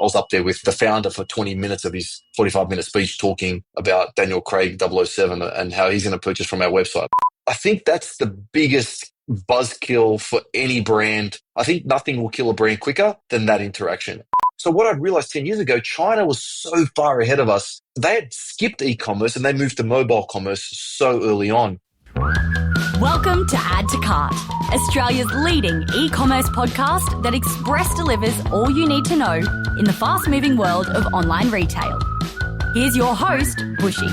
I was up there with the founder for 20 minutes of his 45-minute speech talking about Daniel Craig 007 and how he's going to purchase from our website. I think that's the biggest buzzkill for any brand. I think nothing will kill a brand quicker than that interaction. So what I realized 10 years ago, China was so far ahead of us. They had skipped e-commerce and they moved to mobile commerce so early on. Welcome to Add to Cart, Australia's leading e-commerce podcast that express delivers all you need to know in the fast-moving world of online retail. Here's your host, Bushy.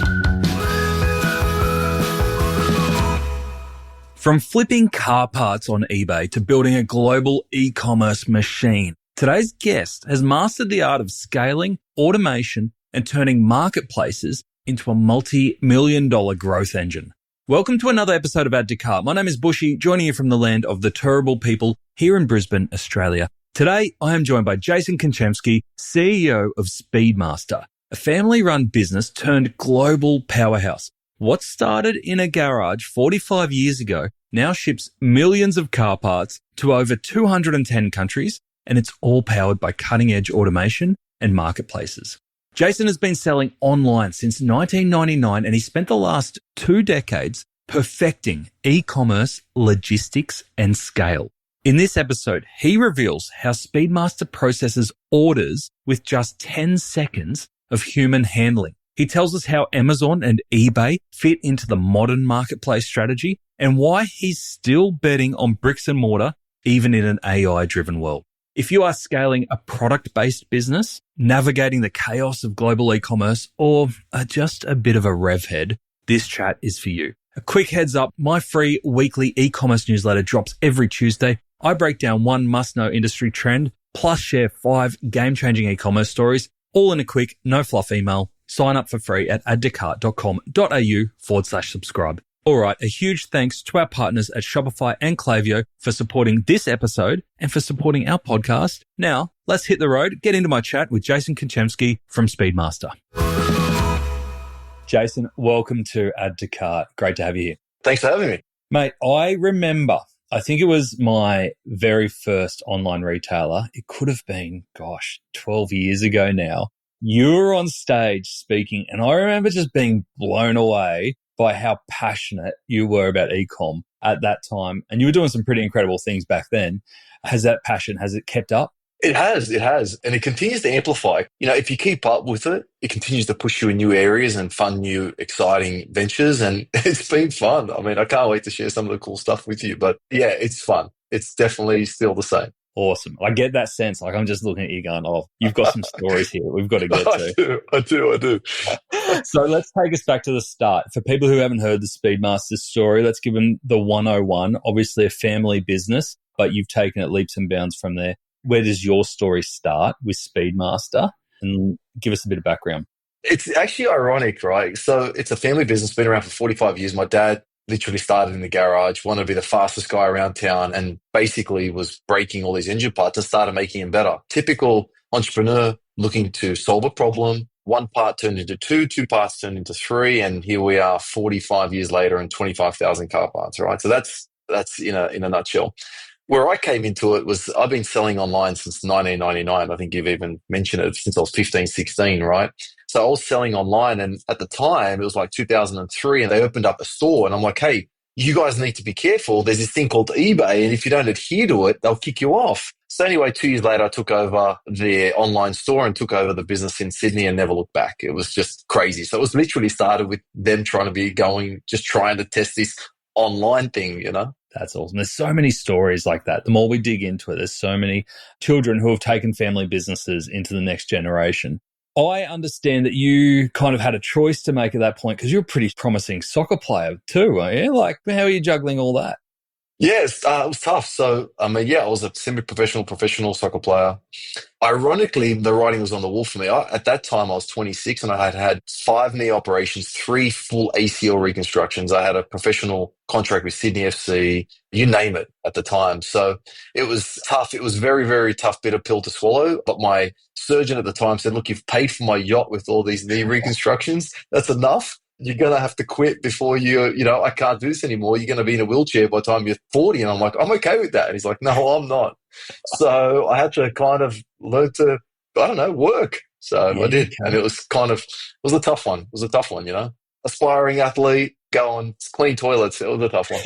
From flipping car parts on eBay to building a global e-commerce machine, today's guest has mastered the art of scaling, automation, and turning marketplaces into a multi-million-dollar growth engine. Welcome to another episode of Add to Cart. My name is Bushy, joining you from the land of the terrible people here in Brisbane, Australia. Today, I am joined by Jason Konchemski, CEO of Speedmaster, a family-run business turned global powerhouse. What started in a garage 45 years ago now ships millions of car parts to over 210 countries, and it's all powered by cutting-edge automation and marketplaces. Jason has been selling online since 1999, and he spent the last 2 decades perfecting e-commerce, logistics, and scale. In this episode, he reveals how Speedmaster processes orders with just 10 seconds of human handling. He tells us how Amazon and eBay fit into the modern marketplace strategy and why he's still betting on bricks and mortar, even in an AI-driven world. If you are scaling a product-based business, navigating the chaos of global e-commerce, or are just a bit of a rev head, this chat is for you. A quick heads up, my free weekly e-commerce newsletter drops every Tuesday. I break down one must-know industry trend, plus share 5 game-changing e-commerce stories, all in a quick, no-fluff email. Sign up for free at addtocart.com.au/subscribe. All right, a huge thanks to our partners at Shopify and Klaviyo for supporting this episode and for supporting our podcast. Now, let's hit the road, get into my chat with Jason Konchemski from Speedmaster. Jason, welcome to Add to Cart. Great to have you here. Thanks for having me. Mate, I remember, I think it was my very first online retailer. It could have been, 12 years ago now. You were on stage speaking, and I remember just being blown away by how passionate you were about eCom at that time. And you were doing some pretty incredible things back then. Has that passion, has it kept up? It has. And it continues to amplify. You know, if you keep up with it, it continues to push you in new areas and fund new, exciting ventures. And it's been fun. I mean, I can't wait to share some of the cool stuff with you. But yeah, it's fun. It's definitely still the same. Awesome. I get that sense. Like, I'm just looking at you going, oh, you've got some stories here we've got to get to. I do. So let's take us back to the start. For people who haven't heard the Speedmaster story, let's give them the 101. Obviously a family business, but you've taken it leaps and bounds from there. Where does your story start with Speedmaster? And give us a bit of background. It's actually ironic, right? So it's a family business, been around for 45 years. My dad literally started in the garage, wanted to be the fastest guy around town, and basically was breaking all these engine parts and started making them better. Typical entrepreneur looking to solve a problem. 1 part turned into 2 parts turned into 3, and here we are 45 years later and 25,000 car parts, right? So that's in a nutshell. Where I came into it was I've been selling online since 1999. I think you've even mentioned it since I was 15, 16, right? So I was selling online, and at the time it was like 2003, and they opened up a store, and I'm like, hey, you guys need to be careful. There's this thing called eBay, and if you don't adhere to it, they'll kick you off. So anyway, 2 years later, I took over their online store and took over the business in Sydney and never looked back. It was just crazy. So it was literally started with them trying to test this online thing, you know? That's awesome. There's so many stories like that. The more we dig into it, there's so many children who have taken family businesses into the next generation. I understand that you kind of had a choice to make at that point because you're a pretty promising soccer player too, weren't you? Like, how are you juggling all that? Yes, it was tough. So, I was a professional soccer player. Ironically, the writing was on the wall for me. At that time, I was 26 and I had 5 knee operations, 3 full ACL reconstructions. I had a professional contract with Sydney FC, you name it at the time. So it was tough. It was very, very tough bitter pill to swallow. But my surgeon at the time said, look, you've paid for my yacht with all these knee reconstructions. That's enough. You're going to have to quit before I can't do this anymore. You're going to be in a wheelchair by the time you're 40. And I'm like, I'm okay with that. And he's like, no, I'm not. So I had to kind of learn to I don't know, work. So I Yeah, did. And okay. it was a tough one. It was a tough one, Aspiring athlete, going clean toilets. It was a tough one.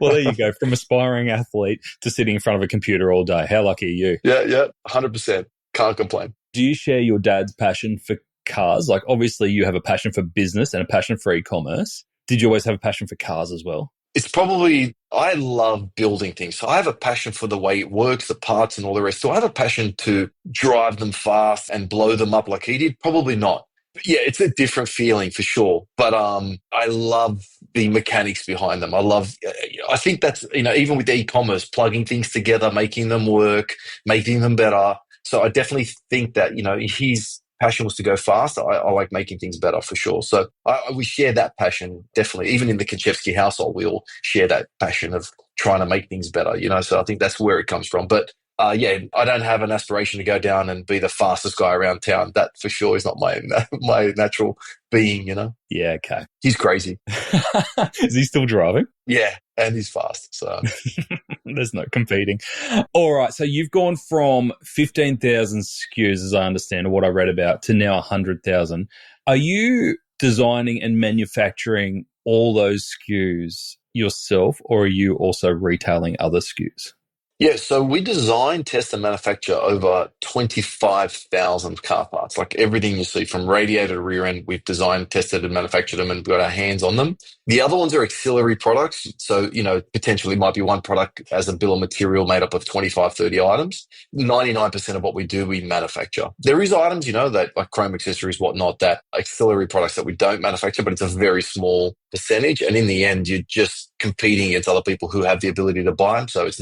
Well, there you go. From aspiring athlete to sitting in front of a computer all day. How lucky are you? Yeah, yeah, 100%. Can't complain. Do you share your dad's passion for cars? Like, obviously, you have a passion for business and a passion for e-commerce. Did you always have a passion for cars as well? It's probably, I love building things. So I have a passion for the way it works, the parts and all the rest. So I have a passion to drive them fast and blow them up like he did? Probably not. But yeah, it's a different feeling for sure. But I love the mechanics behind them. I think that's, even with e-commerce, plugging things together, making them work, making them better. So I definitely think that, his passion was to go fast. I like making things better for sure. So we share that passion, definitely. Even in the Konchevsky household, we all share that passion of trying to make things better, So I think that's where it comes from. But yeah, I don't have an aspiration to go down and be the fastest guy around town. That for sure is not my my natural being. Yeah, okay. He's crazy. Is he still driving? Yeah, and he's fast. So there's no competing. All right, so you've gone from 15,000 SKUs, as I understand, or what I read about, to now 100,000. Are you designing and manufacturing all those SKUs yourself, or are you also retailing other SKUs? yeah, so we design, test, and manufacture over 25,000 car parts. Like everything you see from radiator to rear end, we've designed, tested, and manufactured them and got our hands on them. The other ones are auxiliary products. So, potentially might be one product as a bill of material made up of 25, 30 items. 99% of what we do, we manufacture. There is items, that like chrome accessories, whatnot, that auxiliary products that we don't manufacture, but it's a very small percentage. And in the end, you're just competing against other people who have the ability to buy them. So it's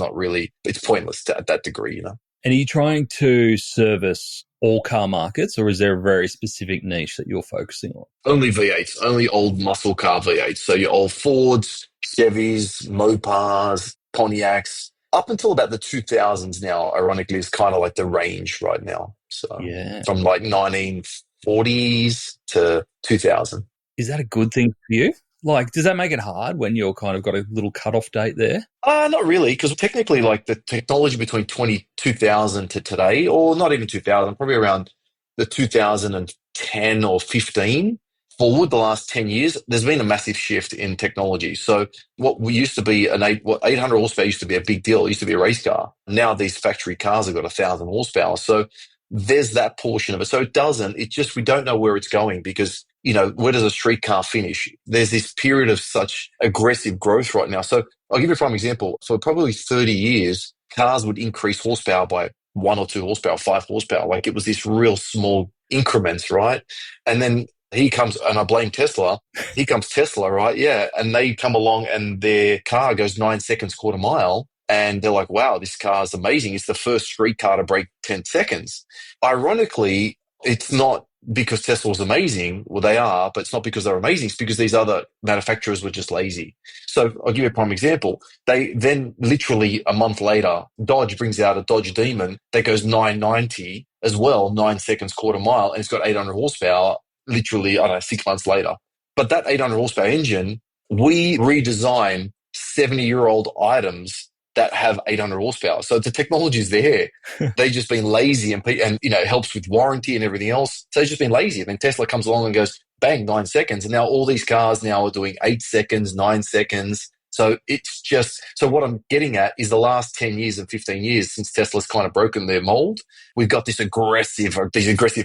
pointless at that degree. And are you trying to service all car markets, or is there a very specific niche that you're focusing on? Only V8s, only old muscle car V8s. So your old Fords, Chevys, Mopars, Pontiacs, up until about the 2000s now, ironically, is kind of like the range right now. So Yeah. from like 1940s to 2000. Is that a good thing for you? Like, does that make it hard when you're kind of got a little cutoff date there? Not really, because technically, like the technology between 2000 to today, or not even 2000, probably around the 2010 or 15 forward, the last 10 years, there's been a massive shift in technology. So what we used to be 800 horsepower used to be a big deal. It used to be a race car. Now these factory cars have got 1,000 horsepower. So there's that portion of it. So we don't know where it's going because where does a street car finish? There's this period of such aggressive growth right now. So I'll give you a prime example. For probably 30 years, cars would increase horsepower by 1 or 2 horsepower, 5 horsepower. Like it was this real small increments, right? And then he comes, and I blame Tesla. Here comes Tesla, right? Yeah. And they come along and their car goes 9 seconds, quarter mile. And they're like, wow, this car is amazing. It's the first street car to break 10 seconds. Ironically, it's not because Tesla was amazing. Well, they are, but it's not because they're amazing. It's because these other manufacturers were just lazy. So I'll give you a prime example. They then literally a month later, Dodge brings out a Dodge Demon that goes 990 as well, 9 seconds, quarter mile, and it's got 800 horsepower literally, 6 months later. But that 800 horsepower engine, we redesign 70-year-old items that have 800 horsepower. So the technology is there. They've just been lazy and it helps with warranty and everything else. So they've just been lazy. And then Tesla comes along and goes, bang, 9 seconds. And now all these cars now are doing 8 seconds, 9 seconds. So so what I'm getting at is the last 10 years and 15 years since Tesla's kind of broken their mold, we've got these aggressive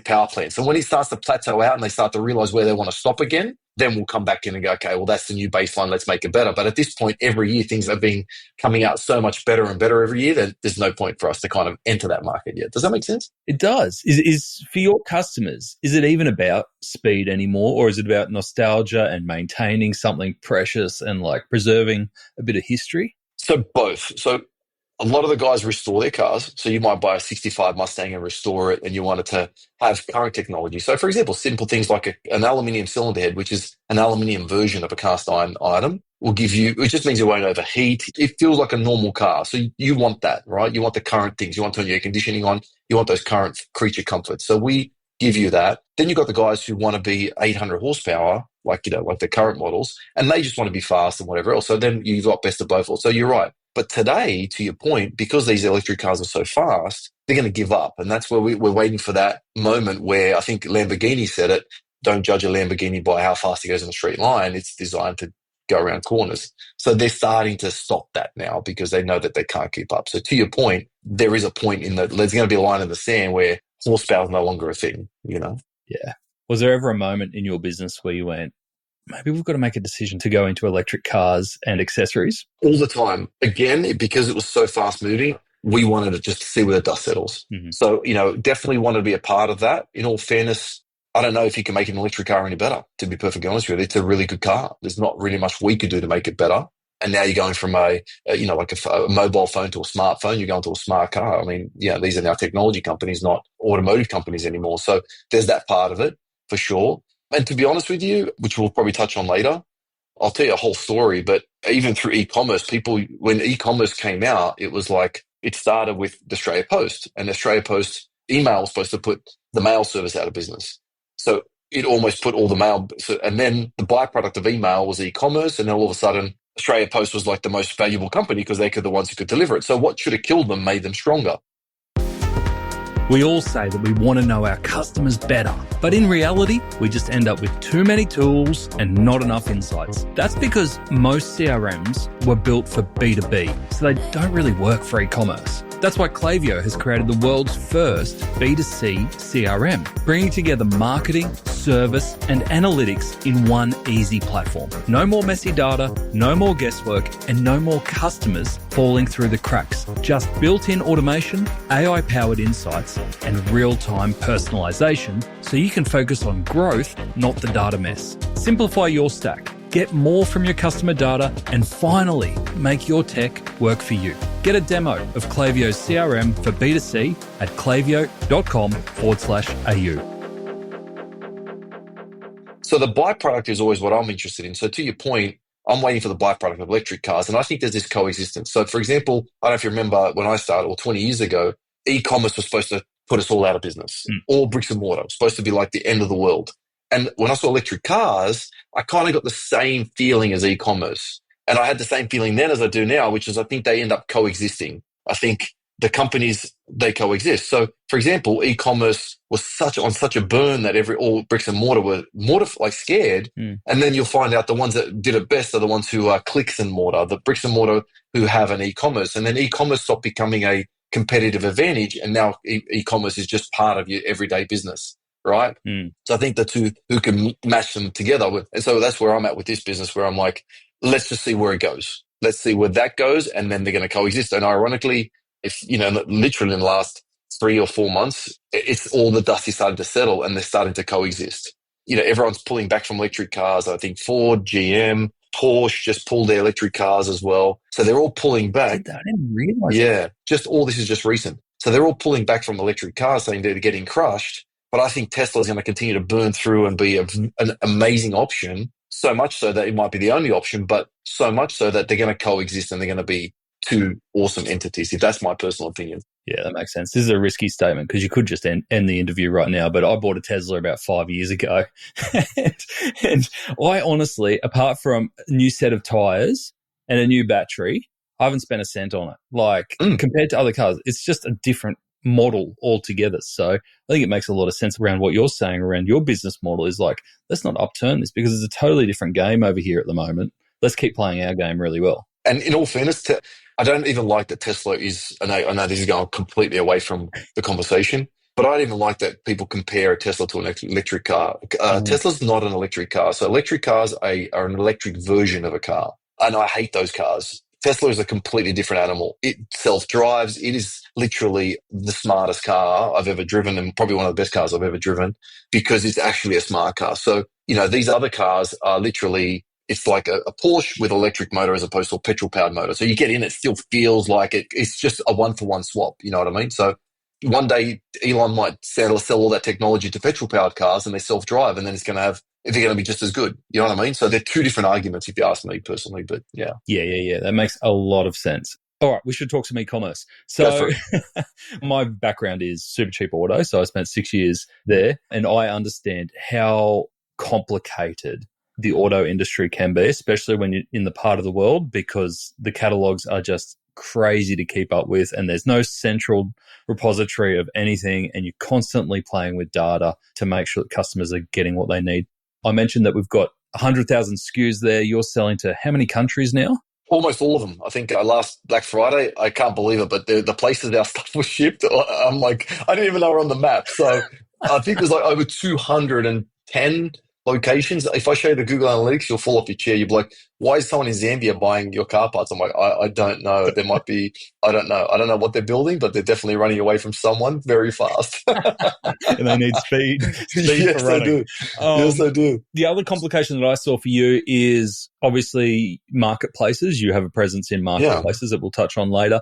power plants. And when it starts to plateau out and they start to realize where they want to stop again, then we'll come back in and go, okay, well, that's the new baseline. Let's make it better. But at this point, every year, things have been coming out so much better and better every year that there's no point for us to kind of enter that market yet. Does that make sense? It does. Is for your customers, is it even about speed anymore, or is it about nostalgia and maintaining something precious and like preserving a bit of history? So both. So a lot of the guys restore their cars. So you might buy a 65 Mustang and restore it and you want it to have current technology. So for example, simple things like an aluminium cylinder head, which is an aluminium version of a cast iron item, will give you, it just means it won't overheat. It feels like a normal car. So you want that, right? You want the current things. You want to turn your air conditioning on. You want those current creature comforts. So we give you that. Then you've got the guys who want to be 800 horsepower, like the current models, and they just want to be fast and whatever else. So then you've got best of both worlds. So you're right. But today, to your point, because these electric cars are so fast, they're going to give up. And that's where we're waiting for that moment where I think Lamborghini said it, don't judge a Lamborghini by how fast it goes in a straight line. It's designed to go around corners. So they're starting to stop that now because they know that they can't keep up. So to your point, there is a point in that there's going to be a line in the sand where horsepower is no longer a thing, you know? Yeah. Was there ever a moment in your business where you went, maybe we've got to make a decision to go into electric cars and accessories? All the time. Again, because it was so fast moving, we wanted to just see where the dust settles. Mm-hmm. So, definitely wanted to be a part of that. In all fairness, I don't know if you can make an electric car any better, to be perfectly honest with you. It's a really good car. There's not really much we could do to make it better. And now you're going from a mobile phone to a smartphone, you're going to a smart car. I mean, these are now technology companies, not automotive companies anymore. So there's that part of it for sure. And to be honest with you, which we'll probably touch on later, I'll tell you a whole story, but even through e-commerce, when e-commerce came out, it was like, it started with the Australia Post, and the Australia Post email was supposed to put the mail service out of business. So it almost put all the mail. And then the byproduct of email was e-commerce. And then all of a sudden, Australia Post was like the most valuable company because they could the ones who could deliver it. So what should have killed them made them stronger. We all say that we want to know our customers better, but in reality, we just end up with too many tools and not enough insights. That's because most CRMs were built for B2B, so they don't really work for e-commerce. That's why Klaviyo has created the world's first B2C CRM, bringing together marketing, service, and analytics in one easy platform. No more messy data, no more guesswork, and no more customers falling through the cracks. Just built-in automation, AI-powered insights, and real-time personalization so you can focus on growth, not the data mess. Simplify your stack. Get more from your customer data and finally make your tech work for you. Get a demo of Klaviyo's CRM for B2C at klaviyo.com/au. So the byproduct is always what I'm interested in. So to your point, I'm waiting for the byproduct of electric cars. And I think there's this coexistence. So for example, I don't know if you remember when I started, or 20 years ago, e-commerce was supposed to put us all out of business. All bricks and mortar. It was supposed to be like the end of the world. And when I saw electric cars, I kind of got the same feeling as e-commerce. And I had the same feeling then as I do now, which is I think they end up coexisting. I think the companies, they coexist. So, for example, e-commerce was on such a burn that all bricks and mortar were scared. And then you'll find out the ones that did it best are the ones who are clicks and mortar, the bricks and mortar who have an e-commerce. And then e-commerce stopped becoming a competitive advantage. And now e-commerce is just part of your everyday business. Right. So I think the two who can match them together. And so that's where I'm at with this business, where I'm like, let's just see where it goes. Let's see where that goes. And then they're going to coexist. And ironically, literally in the last 3 or 4 months, it's all the dust is starting to settle and they're starting to coexist. Everyone's pulling back from electric cars. I think Ford, GM, Porsche just pulled their electric cars as well. So they're all pulling back. I didn't realize that. Just all this is just recent. So they're all pulling back from electric cars, saying they're getting crushed. But I think Tesla is going to continue to burn through and be an amazing option, so much so that it might be the only option, but so much so that they're going to coexist and they're going to be two awesome entities, if that's my personal opinion. Yeah, that makes sense. This is a risky statement because you could just end the interview right now, but I bought a Tesla about 5 years ago. and I honestly, apart from a new set of tires and a new battery, I haven't spent a cent on it. Compared to other cars, it's just a different model altogether. So I think it makes a lot of sense around what you're saying around your business model is like, let's not upturn this because it's a totally different game over here at the moment. Let's keep playing our game really well. And in all fairness, I don't even like that Tesla is, I know this is going completely away from the conversation, but I don't even like that people compare a Tesla to an electric car. Tesla's not an electric car. So electric cars are an electric version of a car. And I hate those cars. Tesla is a completely different animal. It self-drives. It is literally the smartest car I've ever driven and probably one of the best cars I've ever driven because it's actually a smart car. So, these other cars are literally, it's like a Porsche with electric motor as opposed to a petrol-powered motor. So you get in, it still feels like it's just a one-for-one swap. You know what I mean? So one day Elon might sell all that technology to petrol-powered cars and they self-drive and then they're going to be just as good. You know what I mean? So they're two different arguments if you ask me personally, but yeah. Yeah. That makes a lot of sense. All right, we should talk some e-commerce. So my background is super cheap auto. So I spent 6 years there and I understand how complicated the auto industry can be, especially when you're in the part of the world because the catalogs are just crazy to keep up with, and there's no central repository of anything, and you're constantly playing with data to make sure that customers are getting what they need. I mentioned that we've got 100,000 SKUs there. You're selling to how many countries now? Almost all of them. I think last Black Friday, I can't believe it, but the places our stuff was shipped, I'm like, I didn't even know we're on the map. So I think there's like over 210 locations. If I show you the Google Analytics, you'll fall off your chair. You'll be like, why is someone in Zambia buying your car parts? I'm like, I don't know. There might be, I don't know. I don't know what they're building, but they're definitely running away from someone very fast. And they need speed Yes, for running. they do. Yes, they do. The other complication that I saw for you is obviously marketplaces. You have a presence in marketplaces that we'll touch on later.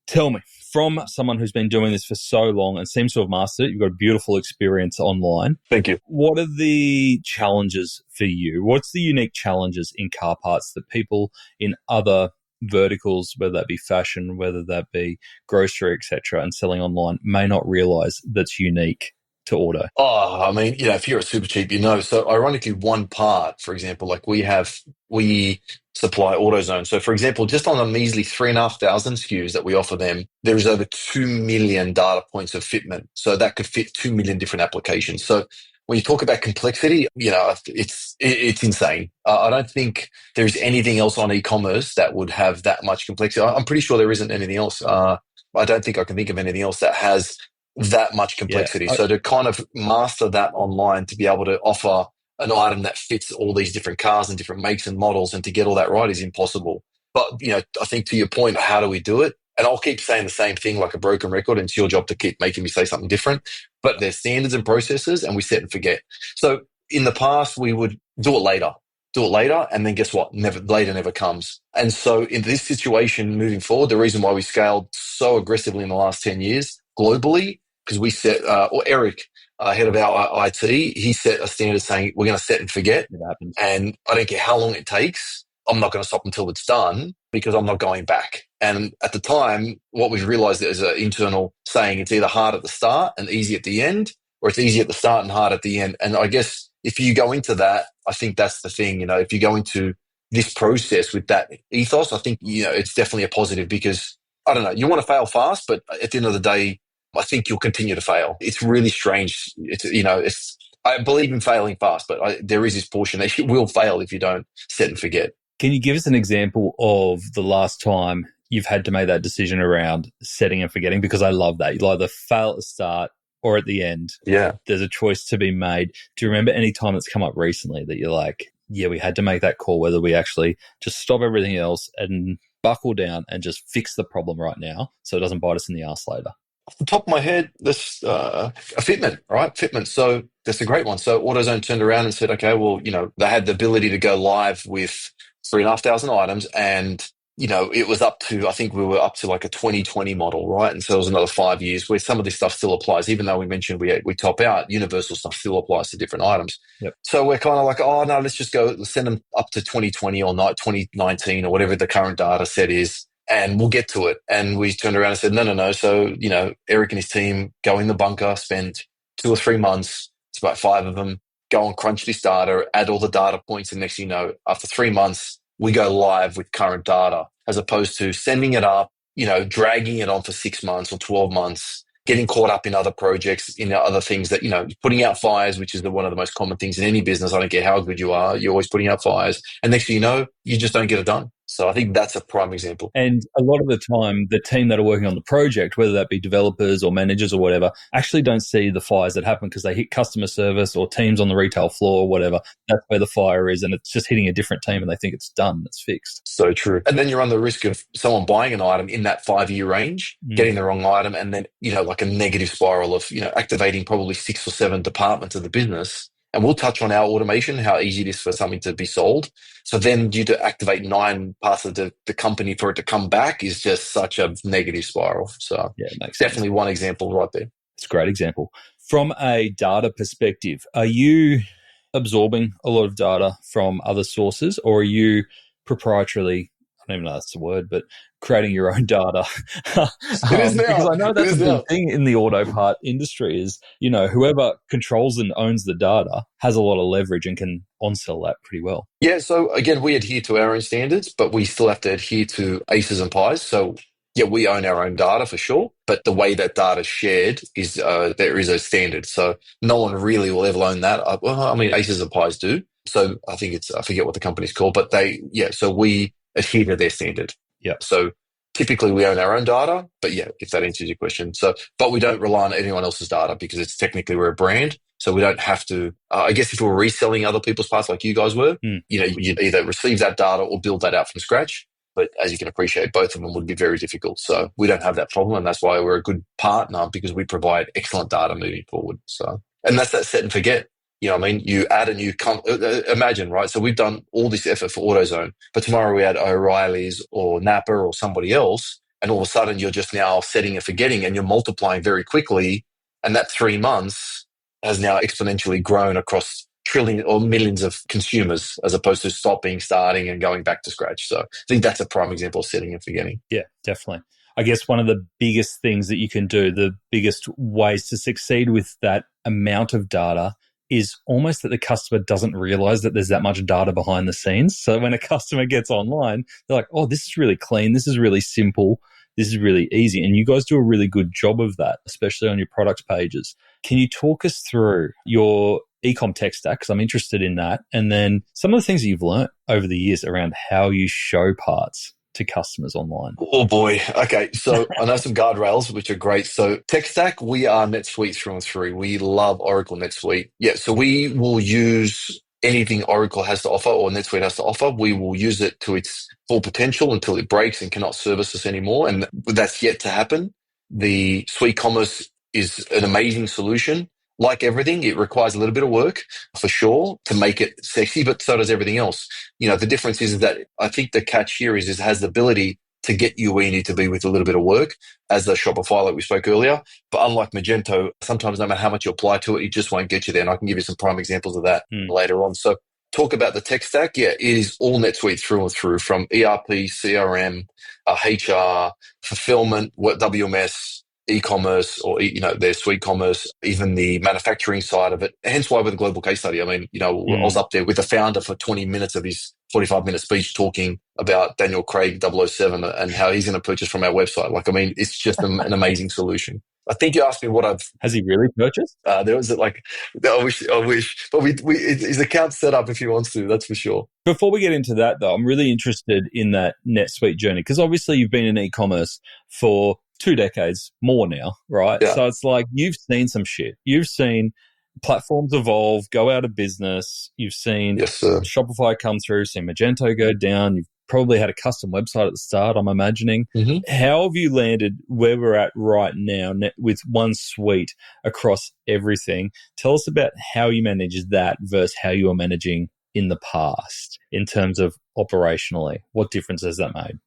Tell me, from someone who's been doing this for so long and seems to have mastered it, you've got a beautiful experience online. Thank you. What are the challenges for you? What's the unique challenges in car parts that people in other verticals, whether that be fashion, whether that be grocery, etc., and selling online, may not realize that's unique to auto? Oh, I mean, if you're a super cheap, So ironically, one part, for example, like we supply AutoZone. So for example, just on a measly 3,500 SKUs that we offer them, there is over 2 million data points of fitment. So that could fit 2 million different applications. So when you talk about complexity, it's insane. I don't think there's anything else on e-commerce that would have that much complexity. I'm pretty sure there isn't anything else. I don't think I can think of anything else that has that much complexity. Yeah. So to kind of master that online, to be able to offer an item that fits all these different cars and different makes and models, and to get all that right is impossible. But, I think to your point, how do we do it? And I'll keep saying the same thing like a broken record, and it's your job to keep making me say something different. But there's standards and processes, and we set and forget. So in the past, we would do it later, and then guess what? Later never comes. And so in this situation moving forward, the reason why we scaled so aggressively in the last 10 years globally, because we set, or Eric, head of our IT, he set a standard saying, we're going to set and forget. It happens. And I don't care how long it takes. I'm not going to stop until it's done, because I'm not going back. And at the time, what we've realized is an internal saying, it's either hard at the start and easy at the end, or it's easy at the start and hard at the end. And I guess if you go into that, I think that's the thing, if you go into this process with that ethos, I think, it's definitely a positive, because I don't know, you want to fail fast, but at the end of the day, I think you'll continue to fail. It's really strange. I believe in failing fast, but there is this portion that you will fail if you don't set and forget. Can you give us an example of the last time you've had to make that decision around setting and forgetting? Because I love that. You'll either fail at the start or at the end. Yeah. There's a choice to be made. Do you remember any time that's come up recently that you're like, yeah, we had to make that call, whether we actually just stop everything else and buckle down and just fix the problem right now so it doesn't bite us in the ass later? Off the top of my head, this a fitment, right? Fitment. So that's a great one. So AutoZone turned around and said, okay, well, they had the ability to go live with 3,500 items, and it was up to, I think we were up to like a 2020 model, right? And so it was another 5 years where some of this stuff still applies, even though we mentioned we top out, universal stuff still applies to different items. Yep. So we're kind of like, oh no, let's send them up to 2020 or not 2019 or whatever the current data set is, and we'll get to it. And we turned around and said, no. So, Eric and his team go in the bunker, spend 2 or 3 months, it's about 5 of them, go and crunch this data, add all the data points, and next thing you know, after 3 months, we go live with current data, as opposed to sending it up, dragging it on for 6 months or 12 months, getting caught up in other projects, other things that, putting out fires, which is one of the most common things in any business. I don't care how good you are, you're always putting out fires. And next thing you know, you just don't get it done. So I think that's a prime example. And a lot of the time, the team that are working on the project, whether that be developers or managers or whatever, actually don't see the fires that happen because they hit customer service or teams on the retail floor or whatever. That's where the fire is, and it's just hitting a different team and they think it's done, it's fixed. So true. And then you run the risk of someone buying an item in that 5-year range, getting the wrong item, and then, like a negative spiral of, activating probably 6 or 7 departments of the business. And we'll touch on our automation, how easy it is for something to be sold. So then you to activate 9 parts of the company for it to come back is just such a negative spiral. So yeah, it makes definitely sense. One example right there. It's a great example. From a data perspective, are you absorbing a lot of data from other sources, or are you proprietarily don't even know that's the word, but creating your own data. It is Because now. I know It that's a is big now. thing in the auto part industry is, whoever controls and owns the data has a lot of leverage and can on-sell that pretty well. Yeah, so again, we adhere to our own standards, but we still have to adhere to ACEs and PIs. So yeah, we own our own data for sure, but the way that data is shared is there is a standard. So no one really will ever own that. Well, I mean, ACEs and PIs do. So I think I forget what the company's called, but so we adhere to their standard. Yeah. So typically we own our own data, but yeah, if that answers your question. So, but we don't rely on anyone else's data because it's technically we're a brand. So we don't have to, I guess if we were reselling other people's parts like you guys were, you'd either receive that data or build that out from scratch. But as you can appreciate, both of them would be very difficult. So we don't have that problem. And that's why we're a good partner because we provide excellent data moving forward. So, and that's that set and forget. You know what I mean? You add a new, imagine, right? So we've done all this effort for AutoZone, but tomorrow we add O'Reilly's or Napa or somebody else. And all of a sudden you're just now setting and forgetting and you're multiplying very quickly. And that 3 months has now exponentially grown across trillions or millions of consumers as opposed to stopping, starting, and going back to scratch. So I think that's a prime example of setting and forgetting. Yeah, definitely. I guess one of the biggest things that you can do, the biggest ways to succeed with that amount of data is almost that the customer doesn't realize that there's that much data behind the scenes. So when a customer gets online, they're like, oh, this is really clean. This is really simple. This is really easy. And you guys do a really good job of that, especially on your product pages. Can you talk us through your eCom tech stack? Because I'm interested in that. And then some of the things that you've learned over the years around how you show parts to customers online. Oh boy. Okay. So I know some guardrails, which are great. So tech stack, we are NetSuite through and through. We love Oracle NetSuite. Yeah. So we will use anything Oracle has to offer or NetSuite has to offer. We will use it to its full potential until it breaks and cannot service us anymore. And that's yet to happen. The Suite Commerce is an amazing solution. Like everything, it requires a little bit of work for sure to make it sexy, but so does everything else. You know, the difference is that I think the catch here is it has the ability to get you where you need to be with a little bit of work as a Shopify like we spoke earlier. But unlike Magento, sometimes no matter how much you apply to it, it just won't get you there. And I can give you some prime examples of that later on. So talk about the tech stack. Yeah, it is all NetSuite through and through from ERP, CRM, HR, fulfillment, WMS, e-commerce or, their Suite Commerce, even the manufacturing side of it. Hence why with a global case study, I mean, I was up there with the founder for 20 minutes of his 45-minute speech talking about Daniel Craig 007 and how he's going to purchase from our website. Like, I mean, it's just an amazing solution. I think you asked me what I've... Has he really purchased? There was I wish. But his account's set up if he wants to, that's for sure. Before we get into that though, I'm really interested in that NetSuite journey because obviously you've been in e-commerce for 2 decades more now, right? Yeah. So it's like you've seen some shit. You've seen platforms evolve, go out of business. You've seen Shopify come through, seen Magento go down. You've probably had a custom website at the start, I'm imagining. Mm-hmm. How have you landed where we're at right now with one suite across everything? Tell us about how you manage that versus how you were managing in the past in terms of operationally. What difference has that made?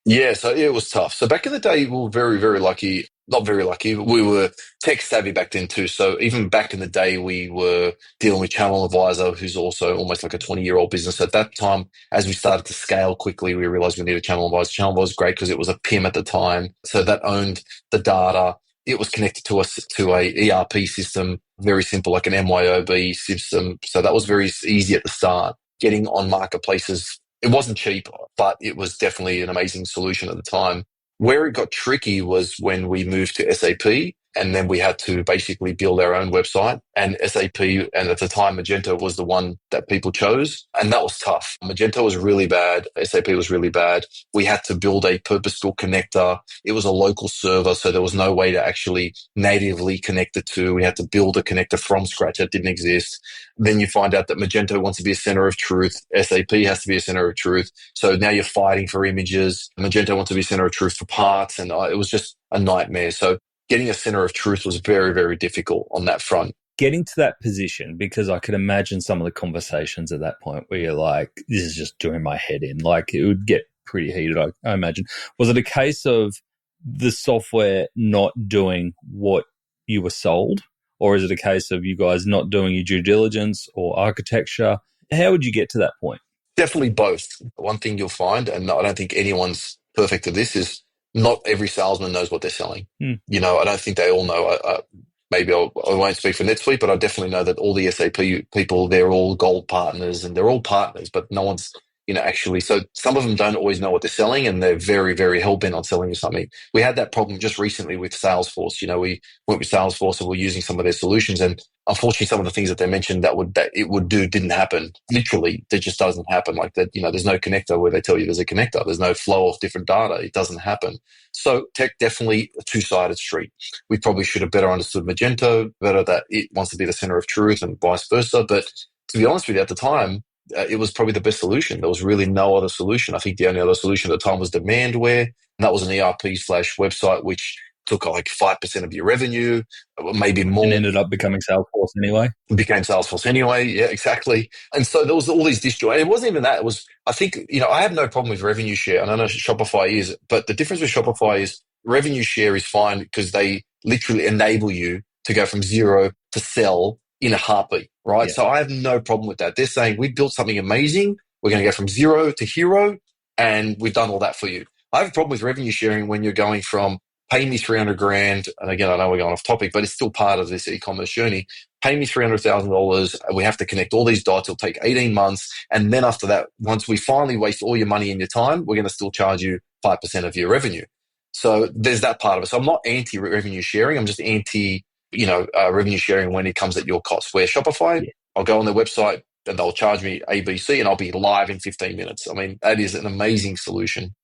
Yeah, so it was tough. So back in the day, we were very, very lucky. Not very lucky, but we were tech savvy back then too. So even back in the day, we were dealing with Channel Advisor, who's also almost like a 20-year-old business. At that time, as we started to scale quickly, we realized we needed Channel Advisor. Channel Advisor was great because it was a PIM at the time. So that owned the data. It was connected to us to a ERP system, very simple, like an MYOB system. So that was very easy at the start. Getting on marketplaces, it wasn't cheap, but it was definitely an amazing solution at the time. Where it got tricky was when we moved to SAP and then we had to basically build our own website. And SAP, and at the time, Magento was the one that people chose. And that was tough. Magento was really bad. SAP was really bad. We had to build a purpose-built connector. It was a local server, so there was no way to actually natively connect it to. We had to build a connector from scratch that didn't exist. Then you find out that Magento wants to be a center of truth. SAP has to be a center of truth. So now you're fighting for images. Magento wants to be a center of truth for parts. And it was just a nightmare. So getting a center of truth was very, very difficult on that front. Getting to that position, because I could imagine some of the conversations at that point where you're like, this is just doing my head in. Like it would get pretty heated, I imagine. Was it a case of the software not doing what you were sold? Or is it a case of you guys not doing your due diligence or architecture? How would you get to that point? Definitely both. One thing you'll find, and I don't think anyone's perfect at this, is not every salesman knows what they're selling. Mm. I don't think they all know. Maybe I won't speak for NetSuite, but I definitely know that all the SAP people, they're all gold partners and they're all partners, but no one's, actually. So some of them don't always know what they're selling and they're very, very hell-bent on selling you something. We had that problem just recently with Salesforce. We went with Salesforce and we're using some of their solutions, and unfortunately, some of the things that they mentioned that it would do didn't happen. Literally, that just doesn't happen. Like that, there's no connector where they tell you there's a connector. There's no flow of different data. It doesn't happen. So tech definitely a two-sided street. We probably should have better understood Magento, better that it wants to be the center of truth and vice versa. But to be honest with you, at the time, it was probably the best solution. There was really no other solution. I think the only other solution at the time was Demandware, and that was an ERP/website, which took like 5% of your revenue, maybe more. And ended up becoming Salesforce anyway. It became Salesforce anyway. Yeah, exactly. And so there was all these disjoints. It wasn't even that. It was, I think, I have no problem with revenue share. And I know Shopify is, but the difference with Shopify is revenue share is fine because they literally enable you to go from zero to sell in a heartbeat, right? Yeah. So I have no problem with that. They're saying we built something amazing. We're going to go from zero to hero, and we've done all that for you. I have a problem with revenue sharing when you're going from pay me 300 grand. And again, I know we're going off topic, but it's still part of this e-commerce journey. Pay me $300,000. We have to connect all these dots. It'll take 18 months. And then after that, once we finally waste all your money and your time, we're going to still charge you 5% of your revenue. So there's that part of it. So I'm not anti-revenue sharing. I'm just anti, revenue sharing when it comes at your cost. Where Shopify, I'll go on their website and they'll charge me ABC and I'll be live in 15 minutes. I mean, that is an amazing solution,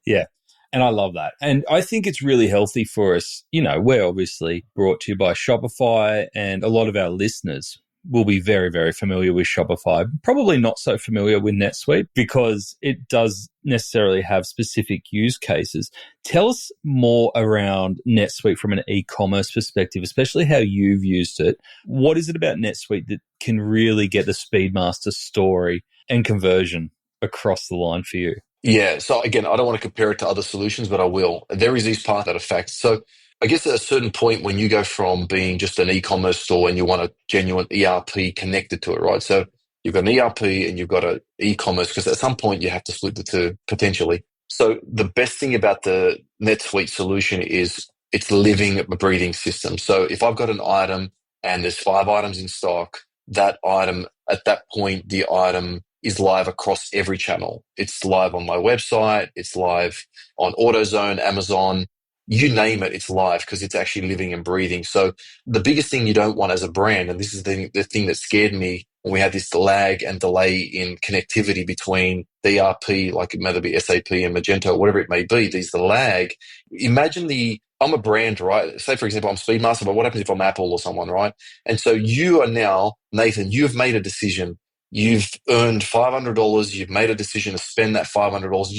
Yeah. And I love that. And I think it's really healthy for us. We're obviously brought to you by Shopify, and a lot of our listeners will be very, very familiar with Shopify, probably not so familiar with NetSuite because it does necessarily have specific use cases. Tell us more around NetSuite from an e-commerce perspective, especially how you've used it. What is it about NetSuite that can really get the Speedmaster story and conversion across the line for you? Yeah. So again, I don't want to compare it to other solutions, but I will. There is these parts that affect. So I guess at a certain point when you go from being just an e-commerce store and you want a genuine ERP connected to it, right? So you've got an ERP and you've got an e-commerce, because at some point you have to split the two potentially. So the best thing about the NetSuite solution is it's a living, breathing system. So if I've got an item and there's 5 items in stock, that item, at that point, the item is live across every channel. It's live on my website. It's live on AutoZone, Amazon, you name it, it's live because it's actually living and breathing. So the biggest thing you don't want as a brand, and this is the thing that scared me when we had this lag and delay in connectivity between the ERP, like it may be SAP and Magento, whatever it may be, there's the lag. Imagine I'm a brand, right? Say, for example, I'm Speedmaster, but what happens if I'm Apple or someone, right? And so you are now, Nathan, you've made a decision. You've earned $500. You've made a decision to spend that $500.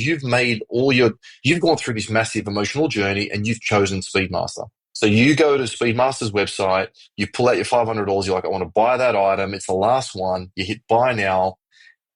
You've gone through this massive emotional journey and you've chosen Speedmaster. So you go to Speedmaster's website, you pull out your $500. You're like, I want to buy that item. It's the last one. You hit buy now,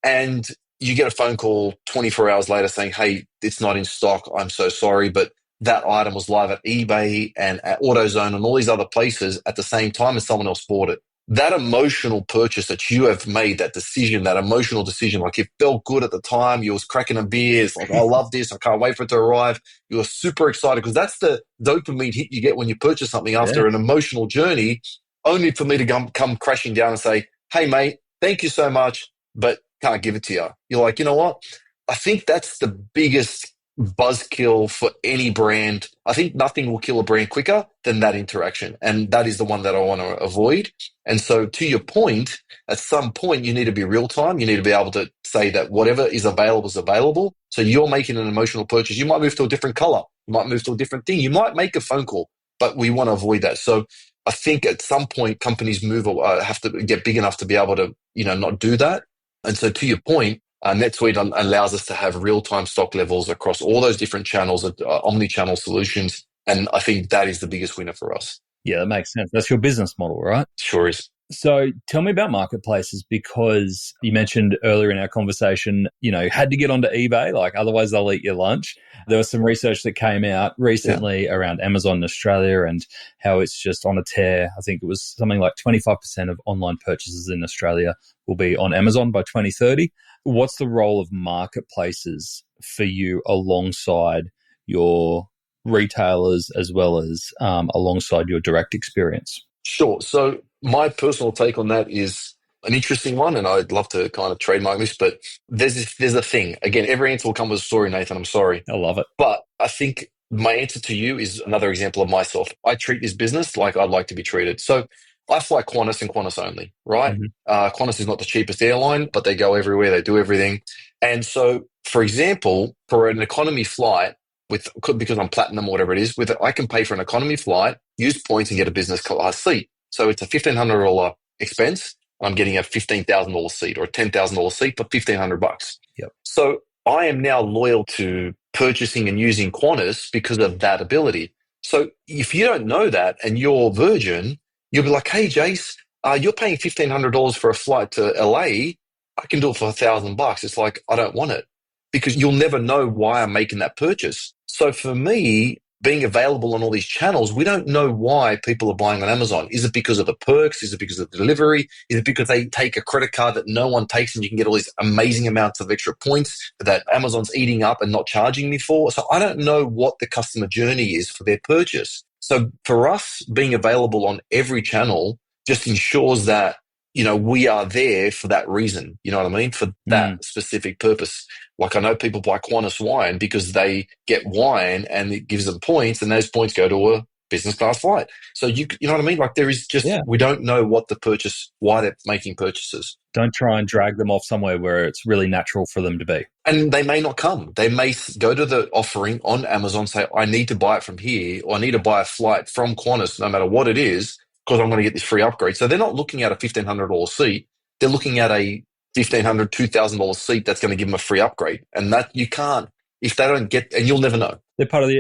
and you get a phone call 24 hours later saying, hey, it's not in stock. I'm so sorry, but that item was live at eBay and at AutoZone and all these other places at the same time as someone else bought it. That emotional purchase that you have made, that decision, that emotional decision, like it felt good at the time, you was cracking a beer, it's like, I love this, I can't wait for it to arrive. You were super excited because that's the dopamine hit you get when you purchase something after an emotional journey, only for me to come crashing down and say, hey, mate, thank you so much, but can't give it to you. You're like, you know what? I think that's the biggest buzzkill for any brand. I think nothing will kill a brand quicker than that interaction. And that is the one that I want to avoid. And so to your point, at some point, you need to be real time. You need to be able to say that whatever is available is available. So you're making an emotional purchase. You might move to a different color. You might move to a different thing. You might make a phone call, but we want to avoid that. So I think at some point, companies have to get big enough to be able to, not do that. And so to your point, NetSuite allows us to have real-time stock levels across all those different channels, omni-channel solutions. And I think that is the biggest winner for us. Yeah, that makes sense. That's your business model, right? Sure is. So tell me about marketplaces, because you mentioned earlier in our conversation, had to get onto eBay, like otherwise they'll eat your lunch. There was some research that came out Yeah. recently around Amazon in Australia and how it's just on a tear. I think it was something like 25% of online purchases in Australia will be on Amazon by 2030. What's the role of marketplaces for you alongside your retailers as well as alongside your direct experience? Sure. So my personal take on that is an interesting one, and I'd love to kind of trademark this, but there's a thing. Again, every answer will come with a story, Nathan. I'm sorry. I love it. But I think my answer to you is another example of myself. I treat this business like I'd like to be treated. So I fly Qantas and Qantas only, right? Mm-hmm. Qantas is not the cheapest airline, but they go everywhere, they do everything. And so, for example, for an economy flight, because I'm platinum or whatever it is, I can pay for an economy flight, use points, and get a business class seat. So it's a $1,500 expense. I'm getting a $15,000 seat or a $10,000 seat for $1,500. Yep. So I am now loyal to purchasing and using Qantas because of that ability. So if you don't know that and you're Virgin, you'll be like, hey, Jace, you're paying $1,500 for a flight to LA. I can do it for $1,000. It's like, I don't want it, because you'll never know why I'm making that purchase. So for me, being available on all these channels, we don't know why people are buying on Amazon. Is it because of the perks? Is it because of the delivery? Is it because they take a credit card that no one takes and you can get all these amazing amounts of extra points that Amazon's eating up and not charging me for? So I don't know what the customer journey is for their purchase. So for us, being available on every channel just ensures that, we are there for that reason. You know what I mean? For that specific purpose. Like I know people buy Qantas wine because they get wine and it gives them points, and those points go to a business class flight. So you know what I mean? Like there is just, we don't know why they're making purchases. Don't try and drag them off somewhere where it's really natural for them to be. And they may not come. They may go to the offering on Amazon, say, I need to buy it from here, or I need to buy a flight from Qantas, no matter what it is, because I'm going to get this free upgrade. So they're not looking at a $1,500 seat. They're looking at a $1,500, $2,000 seat that's going to give them a free upgrade. And that you can't, if they don't get, and you'll never know. They're part of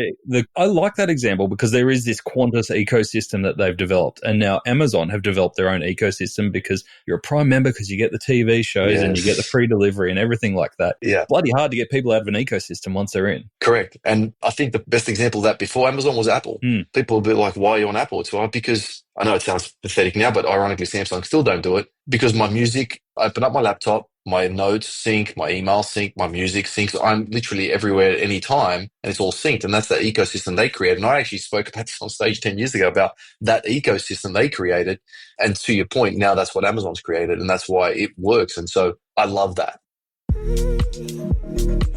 I like that example because there is this Qantas ecosystem that they've developed. And now Amazon have developed their own ecosystem because you're a Prime member because you get the TV shows and you get the free delivery and everything like that. Yeah. Bloody hard to get people out of an ecosystem once they're in. Correct. And I think the best example of that before Amazon was Apple. People will be like, why are you on Apple? It's well, because I know it sounds pathetic now, but ironically, Samsung still don't do it because my music, I open up my laptop, my notes sync, my email sync, my music syncs. I'm literally everywhere at any time and it's all synced. And that's the ecosystem they created. And I actually spoke about this on stage 10 years ago about that ecosystem they created. And to your point, now that's what Amazon's created and that's why it works. And so I love that.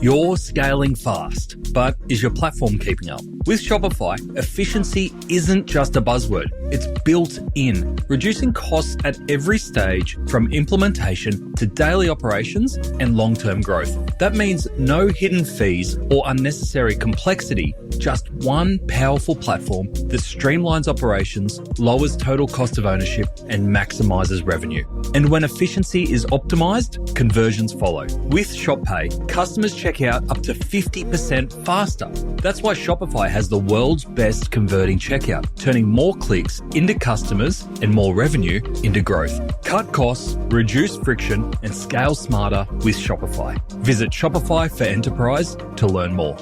You're scaling fast, but is your platform keeping up? With Shopify, efficiency isn't just a buzzword, it's built in, reducing costs at every stage from implementation to daily operations and long-term growth. That means no hidden fees or unnecessary complexity, just one powerful platform that streamlines operations, lowers total cost of ownership, and maximizes revenue. And when efficiency is optimized, conversions follow. With ShopPay, customers check out up to 50% faster. That's why Shopify has the world's best converting checkout, turning more clicks into customers and more revenue into growth. Cut costs, reduce friction, and scale smarter with Shopify. Visit Shopify for Enterprise to learn more.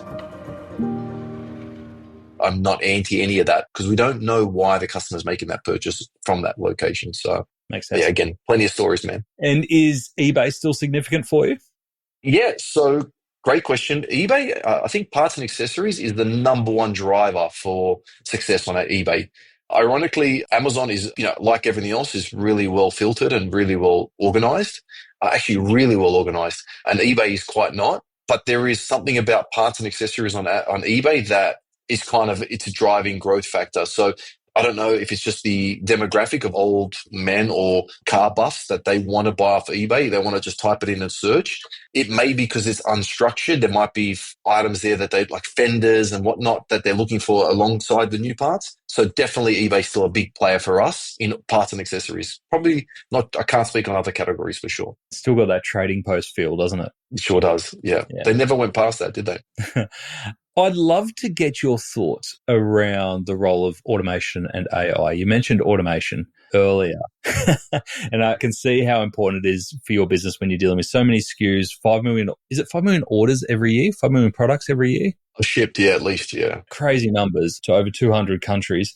I'm not anti any of that because we don't know why the customer's making that purchase from that location. So makes sense. Yeah, again, plenty of stories, man. And is eBay still significant for you? Yeah, so great question. eBay, I think parts and accessories is the number one driver for success on eBay. Ironically, Amazon is, like everything else, is really well filtered and really well organized, actually really well organized. And eBay is quite not. But there is something about parts and accessories on eBay that is it's a driving growth factor. So I don't know if it's just the demographic of old men or car buffs that they want to buy off eBay. They want to just type it in and search. It may be because it's unstructured. There might be items there that they like fenders and whatnot that they're looking for alongside the new parts. So definitely eBay's still a big player for us in parts and accessories. Probably not, I can't speak on other categories for sure. It's still got that trading post feel, doesn't it? It sure does. Yeah. They never went past that, did they? I'd love to get your thoughts around the role of automation and AI. You mentioned automation earlier, and I can see how important it is for your business when you're dealing with so many SKUs. 5 million, is it 5 million orders every year? 5 million products every year? Shipped, yeah, at least, yeah. Crazy numbers to over 200 countries.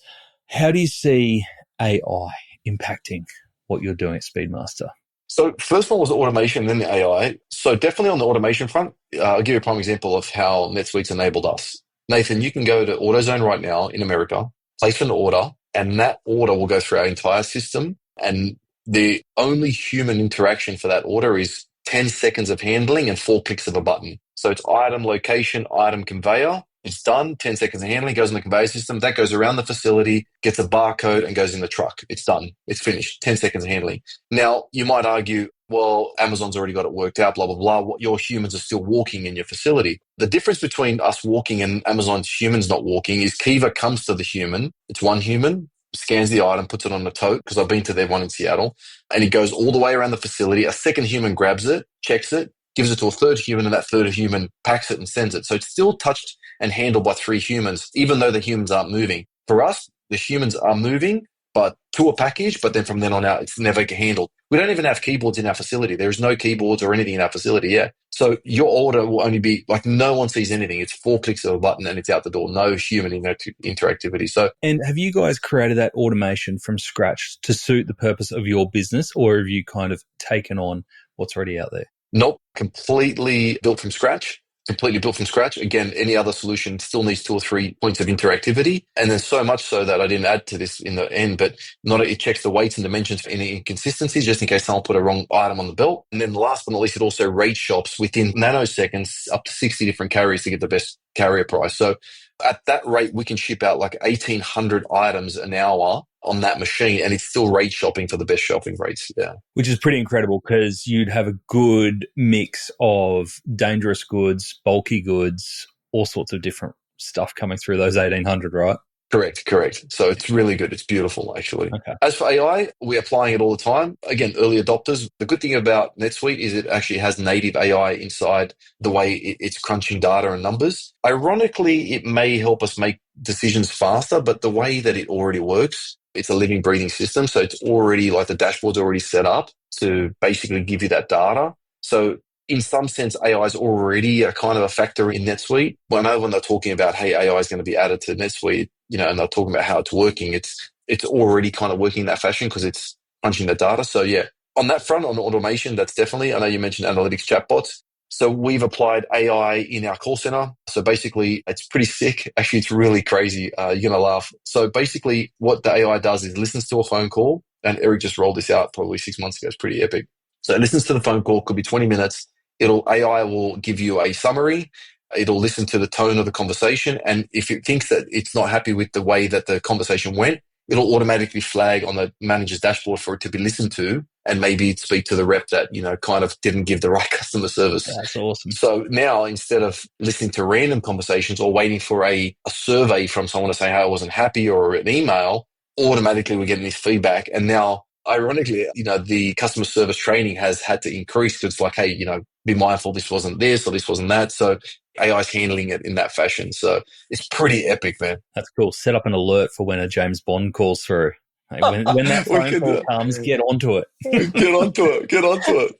How do you see AI impacting what you're doing at Speedmaster? So first one was automation, then the AI. So definitely on the automation front, I'll give you a prime example of how NetSuite's enabled us. Nathan, you can go to AutoZone right now in America, place an order, and that order will go through our entire system. And the only human interaction for that order is 10 seconds of handling and 4 clicks of a button. So it's item location, item conveyor. It's done. 10 seconds of handling goes in the conveyor system. That goes around the facility, gets a barcode, and goes in the truck. It's done. It's finished. 10 seconds of handling. Now, you might argue, well, Amazon's already got it worked out, blah, blah, blah. Your humans are still walking in your facility. The difference between us walking and Amazon's humans not walking is Kiva comes to the human. It's one human, scans the item, puts it on the tote, because I've been to their one in Seattle, and he goes all the way around the facility. A second human grabs it, checks it, gives it to a third human, and that third human packs it and sends it. So it's still touched and handled by 3 humans, even though the humans aren't moving. For us, the humans are moving, but to a package, but then from then on out, it's never handled. We don't even have keyboards in our facility. There's no keyboards or anything in our facility, yeah. So your order will only be, like, no one sees anything. It's 4 clicks of a button and it's out the door. No human interactivity. So, and have you guys created that automation from scratch to suit the purpose of your business, or have you kind of taken on what's already out there? Nope, completely built from scratch. Again, any other solution still needs 2 or 3 points of interactivity. And then so much so that I didn't add to this in the end, but it checks the weights and dimensions for any inconsistencies, just in case someone put a wrong item on the belt. And then last but not least, it also rate shops within nanoseconds up to 60 different carriers to get the best carrier price. So at that rate, we can ship out like 1,800 items an hour on that machine, and it's still rate shopping for the best shopping rates. Yeah. Which is pretty incredible, because you'd have a good mix of dangerous goods, bulky goods, all sorts of different stuff coming through those 1,800, right? Correct. So it's really good. It's beautiful, actually. Okay. As for AI, we're applying it all the time. Again, early adopters. The good thing about NetSuite is it actually has native AI inside the way it's crunching data and numbers. Ironically, it may help us make decisions faster, but the way that it already works, it's a living, breathing system. So it's already, like, the dashboard's already set up to basically give you that data. So in some sense, AI is already a kind of a factor in NetSuite. Well, I know when they're talking about, hey, AI is going to be added to NetSuite, and they're talking about how it's working, it's already kind of working in that fashion because it's punching the data. So yeah, on that front, on automation, that's definitely, I know you mentioned analytics chatbots. So we've applied AI in our call center. So basically, it's pretty sick. Actually, it's really crazy. You're going to laugh. So basically, what the AI does is listens to a phone call, and Eric just rolled this out probably 6 months ago. It's pretty epic. So it listens to the phone call, could be 20 minutes. AI will give you a summary. It'll listen to the tone of the conversation. And if it thinks that it's not happy with the way that the conversation went, it'll automatically flag on the manager's dashboard for it to be listened to, and maybe speak to the rep that, kind of didn't give the right customer service. That's awesome. So now, instead of listening to random conversations or waiting for a survey from someone to say how I wasn't happy, or an email, automatically we're getting this feedback. And now, ironically, the customer service training has had to increase, because it's like, hey, be mindful, this wasn't this or this wasn't that. So AI is handling it in that fashion. So it's pretty epic, man. That's cool. Set up an alert for when a James Bond calls through. Hey, when that phone call comes, get onto it. Get onto it.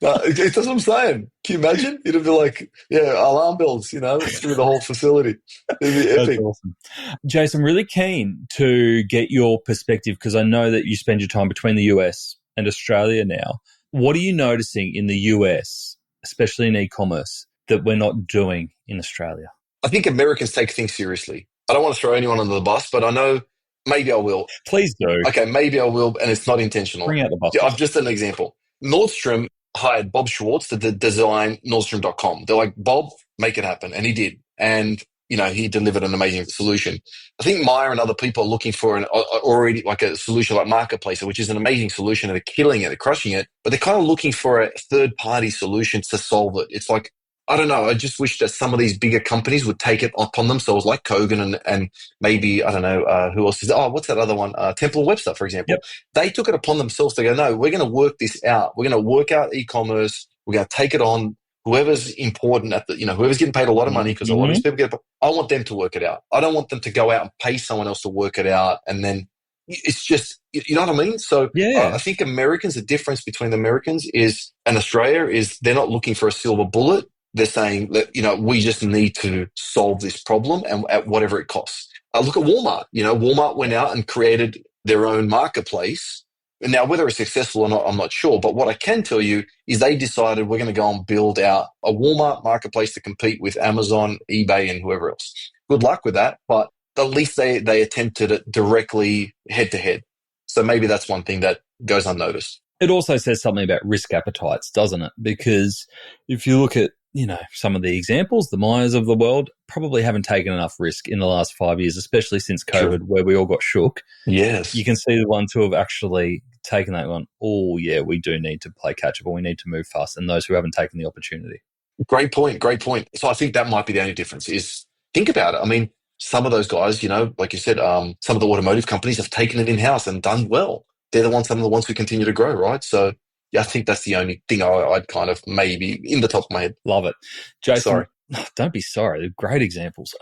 That's what I'm saying. Can you imagine? It'd be like, alarm bells, through the whole facility. It'd be epic. That's awesome. Jason, I'm really keen to get your perspective, because I know that you spend your time between the US and Australia now. What are you noticing in the US, especially in e-commerce, that we're not doing in Australia? I think Americans take things seriously. I don't want to throw anyone under the bus, but I know maybe I will. Please do. Okay, maybe I will, and it's not intentional. Bring out the bus. I've just an example. Nordstrom hired Bob Schwartz to design Nordstrom.com. They're like, Bob, make it happen. And he did. And, he delivered an amazing solution. I think Maya and other people are looking for already like a solution like Marketplace, which is an amazing solution, and they're killing it, they're crushing it, but they're kind of looking for a third-party solution to solve it. It's like, I don't know. I just wish that some of these bigger companies would take it upon themselves, like Kogan and maybe, I don't know, who else is, what's that other one? Temple & Webster, for example. Yep. They took it upon themselves to go, no, we're going to work this out. We're going to work out e-commerce. We're going to take it on. whoever's important whoever's getting paid a lot of money, because a lot of these people I want them to work it out. I don't want them to go out and pay someone else to work it out. And then it's just, you know what I mean? So Yeah. I think the difference between the Americans and Australia is they're not looking for a silver bullet. They're saying that, we just need to solve this problem and at whatever it costs. Look at Walmart. Walmart went out and created their own marketplace. And now, whether it's successful or not, I'm not sure. But what I can tell you is they decided we're going to go and build out a Walmart marketplace to compete with Amazon, eBay, and whoever else. Good luck with that. But at least they attempted it directly head to head. So maybe that's one thing that goes unnoticed. It also says something about risk appetites, doesn't it? Because if you look at, some of the examples, the Myers of the world probably haven't taken enough risk in the last 5 years, especially since COVID, where we all got shook. Yes. You can see the ones who have actually taken that one, oh, yeah, we do need to play catch-up, or we need to move fast, and those who haven't taken the opportunity. Great point. So I think that might be the only difference is, think about it. I mean, some of those guys, like you said, some of the automotive companies have taken it in-house and done well. They're some of the ones who continue to grow, right? So yeah, I think that's the only thing I'd kind of maybe in the top of my head. Love it. Jason, sorry. Don't be sorry. They're great examples.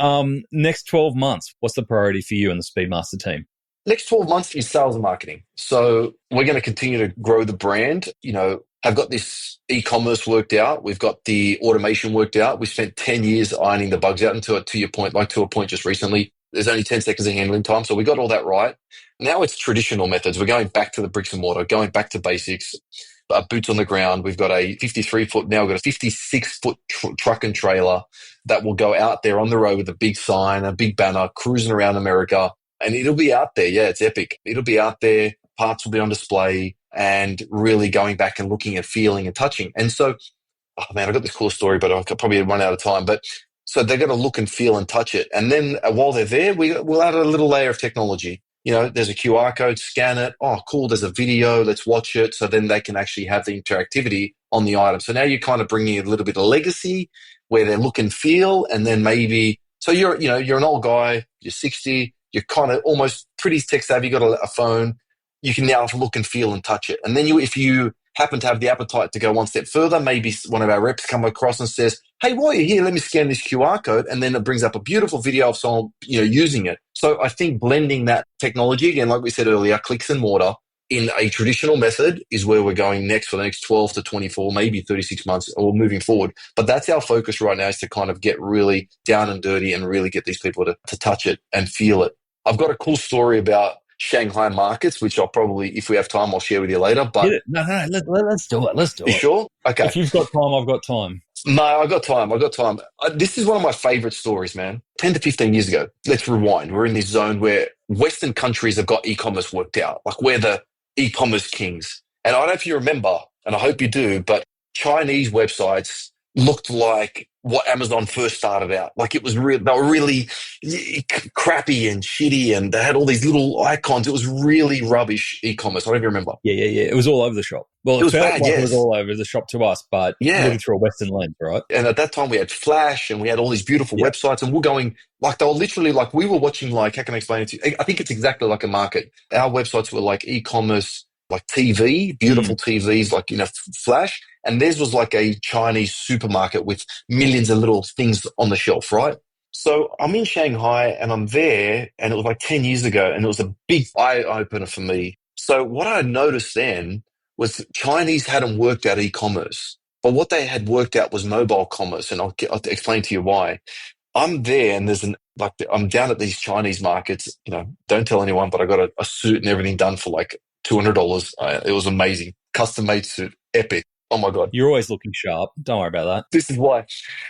Next 12 months, what's the priority for you and the Speedmaster team? Next 12 months is sales and marketing. So we're going to continue to grow the brand. Have got this e-commerce worked out. We've got the automation worked out. We spent 10 years ironing the bugs out to a point just recently. There's only 10 seconds of handling time. So we got all that right. Now it's traditional methods. We're going back to the bricks and mortar, going back to basics. Boots on the ground. We've got a 53-foot, now we've got a 56-foot truck and trailer that will go out there on the road with a big sign, a big banner, cruising around America. And it'll be out there. Yeah, it's epic. It'll be out there. Parts will be on display and really going back and looking at feeling and touching. And so, oh man, I've got this cool story, but I'll probably run out of time. But so they're going to look and feel and touch it. And then while they're there, we'll add a little layer of technology. There's a QR code, scan it. Oh, cool. There's a video. Let's watch it. So then they can actually have the interactivity on the item. So now you're kind of bringing a little bit of legacy where they look and feel. And then maybe, so you're an old guy, you're 60, you're kind of almost pretty tech savvy, got a phone. You can now look and feel and touch it. And then if you happen to have the appetite to go one step further, maybe one of our reps come across and says, hey, while you're here, let me scan this QR code. And then it brings up a beautiful video of someone, using it. So I think blending that technology, again, like we said earlier, clicks and mortar in a traditional method is where we're going next for the next 12 to 24, maybe 36 months or moving forward. But that's our focus right now, is to kind of get really down and dirty and really get these people to touch it and feel it. I've got a cool story about Shanghai markets, which I'll probably, if we have time, I'll share with you later. But no, let's do it. Let's do it. You sure? Okay. If you've got time, I've got time. No, I got time. This is one of my favorite stories, man. 10 to 15 years ago, let's rewind. We're in this zone where Western countries have got e-commerce worked out. Like, we're the e-commerce kings. And I don't know if you remember, and I hope you do, but Chinese websites looked like what Amazon first started out. Like, it was they were really crappy and shitty, and they had all these little icons. It was really rubbish e-commerce. I don't even remember. Yeah. It was all over the shop. Well, it was felt bad, like it was all over the shop to us, but looking through a Western lens, right? And at that time, we had Flash, and we had all these beautiful websites, and we're going, like, they were literally like, we were watching, like, how can I explain it to you? I think it's exactly like a market. Our websites were like e-commerce, like TV, beautiful TVs, like, Flash. And theirs was like a Chinese supermarket with millions of little things on the shelf, right? So I'm in Shanghai and I'm there, and it was like 10 years ago, and it was a big eye-opener for me. So what I noticed then was Chinese hadn't worked out e-commerce, but what they had worked out was mobile commerce, and I'll explain to you why. I'm there, and I'm down at these Chinese markets. Don't tell anyone, but I got a suit and everything done for like $200. It was amazing, custom-made suit, epic. Oh my God. You're always looking sharp. Don't worry about that. This is why.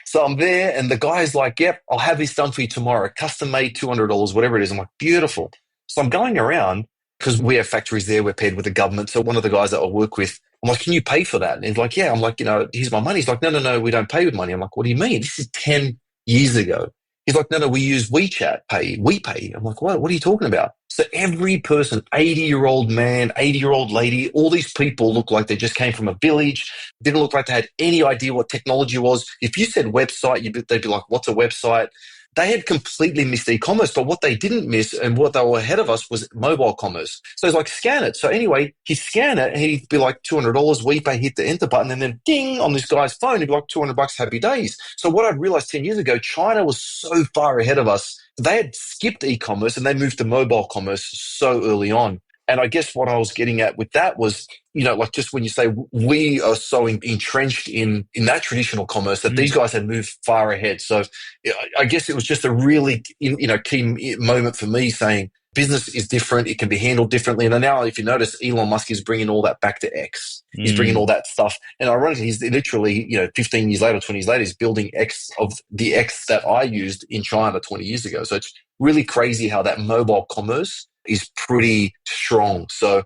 So I'm there, and the guy's like, yep, I'll have this done for you tomorrow. Custom made, $200, whatever it is. I'm like, beautiful. So I'm going around, because we have factories there. We're paired with the government. So one of the guys that I work with, I'm like, can you pay for that? And he's like, yeah. I'm like, here's my money. He's like, no, we don't pay with money. I'm like, what do you mean? This is 10 years ago. He's like, no, we use WeChat Pay. We pay. I'm like, what are you talking about? So every person, 80-year-old man, 80-year-old lady, all these people look like they just came from a village, didn't look like they had any idea what technology was. If you said website, they'd be like, what's a website? they had completely missed e-commerce, but what they didn't miss and what they were ahead of us was mobile commerce. So it's like, scan it. So anyway, he'd scan it and he'd be like $200. We pay, hit the enter button, and then ding on this guy's phone, it'd be like $200, happy days. So what I'd realized 10 years ago, China was so far ahead of us. They had skipped e-commerce and they moved to mobile commerce so early on. And I guess what I was getting at with that was, like just when you say we are so entrenched in that traditional commerce that these guys had moved far ahead. So I guess it was just a really, key moment for me saying business is different. It can be handled differently. And now, if you notice, Elon Musk is bringing all that back to X. He's bringing all that stuff. And ironically, he's literally, 15 years later, 20 years later, he's building X of the X that I used in China 20 years ago. So it's really crazy how that mobile commerce is pretty strong. So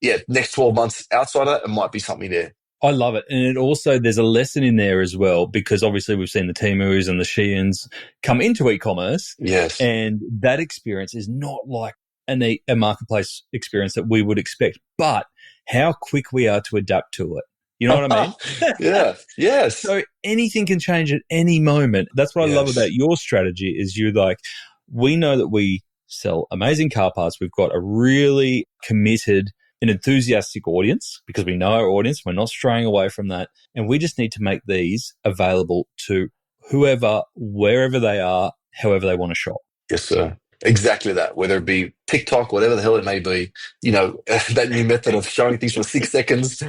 yeah, next 12 months outside of that, it might be something there. I love it. And it also, there's a lesson in there as well, because obviously we've seen the Temus and the Sheins come into e-commerce. Yes. And that experience is not like a marketplace experience that we would expect, but how quick we are to adapt to it. You know what I mean? Yeah. Yes. So anything can change at any moment. That's what I love about your strategy is you're like, we know that we sell amazing car parts. We've got a really committed and enthusiastic audience because we know our audience. We're not straying away from that. And we just need to make these available to whoever, wherever they are, however they want to shop. Yes, sir. Exactly that. Whether it be TikTok, whatever the hell it may be, that new method of showing things for 6 seconds,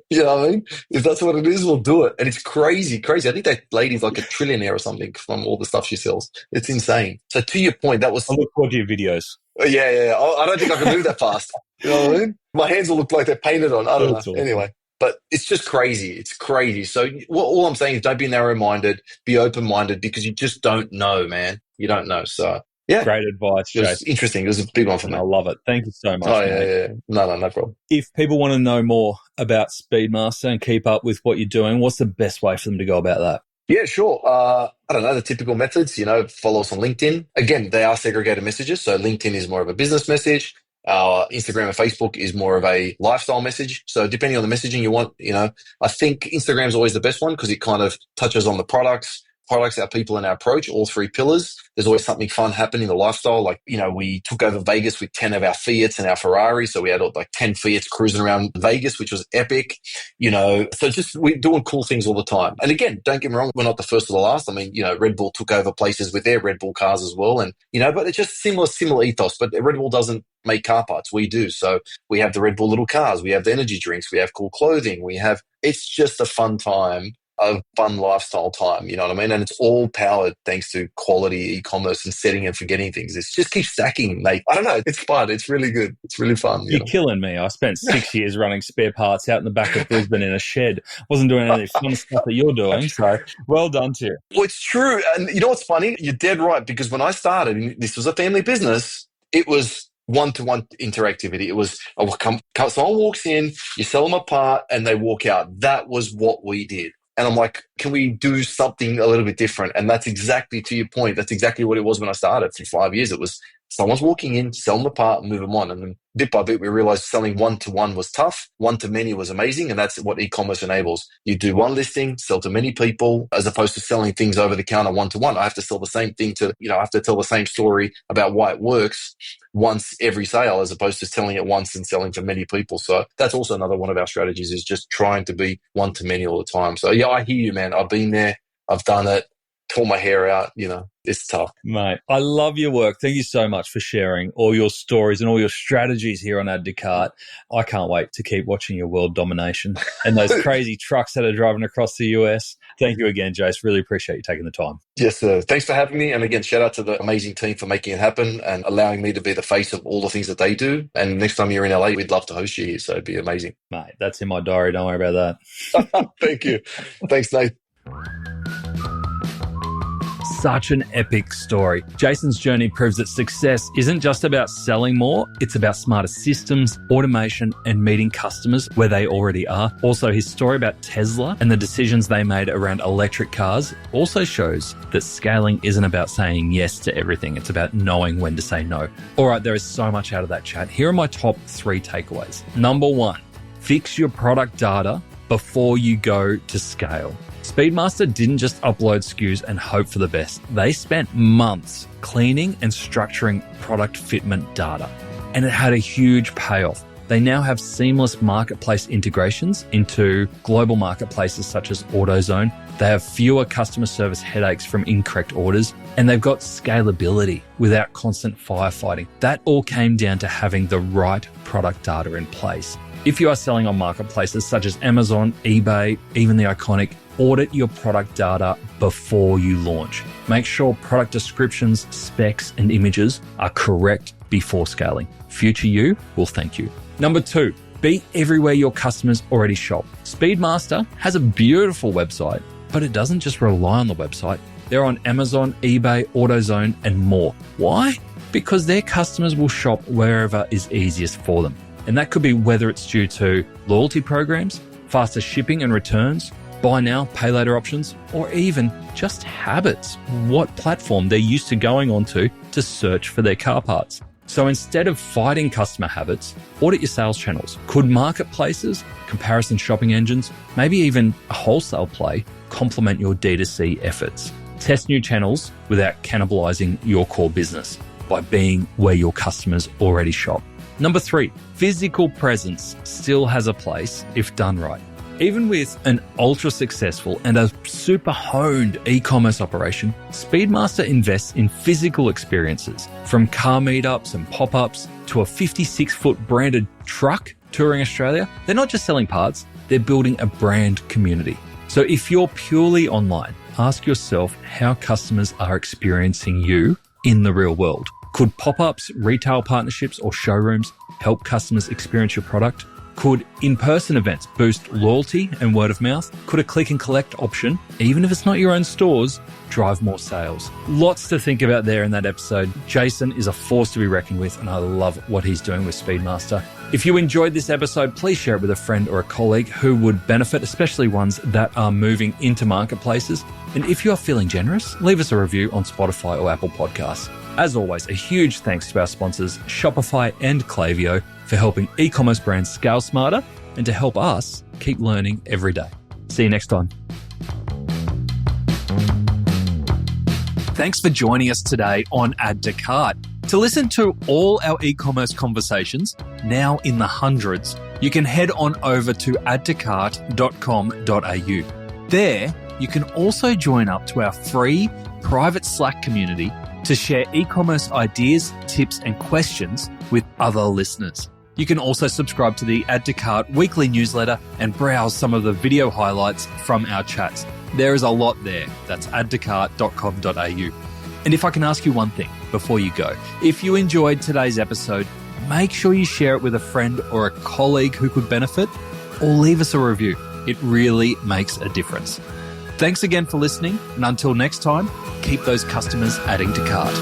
you know what I mean? If that's what it is, we'll do it. And it's crazy. I think that lady's like a trillionaire or something from all the stuff she sells. It's insane. So to your point, that was... I look forward to your videos. Yeah. I don't think I can move that fast. You know what I mean? My hands will look like they're painted on. I don't know. Awesome. Anyway. But it's just crazy. It's crazy. So all I'm saying is don't be narrow-minded, be open-minded, because you just don't know, man. You don't know. So, yeah. Great advice, It was Jason. interesting. It was a big one for me. I love it. Thank you so much. Oh, yeah. No problem. If people want to know more about Speedmaster and keep up with what you're doing, what's the best way for them to go about that? Yeah, sure. I don't know, the typical methods, follow us on LinkedIn. Again, they are segregated messages. So LinkedIn is more of a business message. Our Instagram and Facebook is more of a lifestyle message. So depending on the messaging you want, I think Instagram is always the best one because it kind of touches on the products, our people, and our approach, all three pillars. There's always something fun happening in the lifestyle. Like, we took over Vegas with 10 of our Fiats and our Ferraris. So we had like 10 Fiats cruising around Vegas, which was epic, so just we're doing cool things all the time. And again, don't get me wrong, we're not the first or the last. I mean, Red Bull took over places with their Red Bull cars as well. And, but it's just similar ethos, but Red Bull doesn't make car parts. We do. So we have the Red Bull little cars, we have the energy drinks, we have cool clothing, it's just a fun time. A fun lifestyle time, you know what I mean? And it's all powered thanks to quality e-commerce and setting and forgetting things. It just keeps stacking. Like, I don't know. It's fun. It's really good. It's really fun. You're killing me. I spent 6 years running spare parts out in the back of Brisbane in a shed. Wasn't doing any of the fun stuff that you're doing. So well done to you. Well, it's true. And you know what's funny? You're dead right. Because when I started, and this was a family business, it was one-to-one interactivity. It was, someone walks in, you sell them a part, and they walk out. That was what we did. And I'm like, can we do something a little bit different? And that's exactly, to your point, that's exactly what it was when I started. For 5 years, it was someone's walking in, sell them the part, move them on. And then bit by bit, we realized selling one-to-one was tough. One-to-many was amazing. And that's what e-commerce enables. You do one listing, sell to many people, as opposed to selling things over the counter one-to-one. I have to sell the same thing I have to tell the same story about why it works once every sale, as opposed to selling it once and selling to many people. So that's also another one of our strategies, is just trying to be one-to-many all the time. So yeah, I hear you, man. I've been there. I've done it. Tore my hair out, it's tough. Mate, I love your work. Thank you so much for sharing all your stories and all your strategies here on Add to Cart. I can't wait to keep watching your world domination and those crazy trucks that are driving across the US. Thank you again, Jace. Really appreciate you taking the time. Yes, sir. Thanks for having me. And again, shout out to the amazing team for making it happen and allowing me to be the face of all the things that they do. And next time you're in LA, we'd love to host you here. So it'd be amazing. Mate, that's in my diary. Don't worry about that. Thank you. Thanks, Nate. Such an epic story. Jason's journey proves that success isn't just about selling more, it's about smarter systems, automation, and meeting customers where they already are. Also, his story about Tesla and the decisions they made around electric cars also shows that scaling isn't about saying yes to everything, it's about knowing when to say no. All right, there is so much out of that chat. Here are my top 3 takeaways. Number 1, fix your product data before you go to scale. Speedmaster didn't just upload SKUs and hope for the best. They spent months cleaning and structuring product fitment data, and it had a huge payoff. They now have seamless marketplace integrations into global marketplaces such as AutoZone. They have fewer customer service headaches from incorrect orders, and they've got scalability without constant firefighting. That all came down to having the right product data in place. If you are selling on marketplaces such as Amazon, eBay, even the iconic, audit your product data before you launch. Make sure product descriptions, specs, and images are correct before scaling. Future you will thank you. Number 2, be everywhere your customers already shop. Speedmaster has a beautiful website, but it doesn't just rely on the website. They're on Amazon, eBay, AutoZone, and more. Why? Because their customers will shop wherever is easiest for them. And that could be whether it's due to loyalty programs, faster shipping and returns, buy now, pay later options, or even just habits, what platform they're used to going onto to search for their car parts. So instead of fighting customer habits, audit your sales channels. Could marketplaces, comparison shopping engines, maybe even a wholesale play complement your D2C efforts? Test new channels without cannibalizing your core business by being where your customers already shop. Number 3, physical presence still has a place if done right. Even with an ultra successful and a super honed e-commerce operation, Speedmaster invests in physical experiences, from car meetups and pop-ups to a 56-foot branded truck touring Australia. They're not just selling parts, they're building a brand community. So if you're purely online, ask yourself how customers are experiencing you in the real world. Could pop-ups, retail partnerships, or showrooms help customers experience your product? Could in-person events boost loyalty and word of mouth? Could a click and collect option, even if it's not your own stores, drive more sales? Lots to think about there in that episode. Jason is a force to be reckoned with, and I love what he's doing with Speedmaster. If you enjoyed this episode, please share it with a friend or a colleague who would benefit, especially ones that are moving into marketplaces. And if you are feeling generous, leave us a review on Spotify or Apple Podcasts. As always, a huge thanks to our sponsors, Shopify and Klaviyo, for helping e-commerce brands scale smarter and to help us keep learning every day. See you next time. Thanks for joining us today on Add to Cart. To listen to all our e-commerce conversations, now in the hundreds, you can head on over to addtocart.com.au. There, you can also join up to our free private Slack community to share e-commerce ideas, tips, and questions with other listeners. You can also subscribe to the Add to Cart weekly newsletter and browse some of the video highlights from our chats. There is a lot there. That's addtocart.com.au. And if I can ask you one thing before you go, if you enjoyed today's episode, make sure you share it with a friend or a colleague who could benefit, or leave us a review. It really makes a difference. Thanks again for listening, and until next time, keep those customers adding to cart.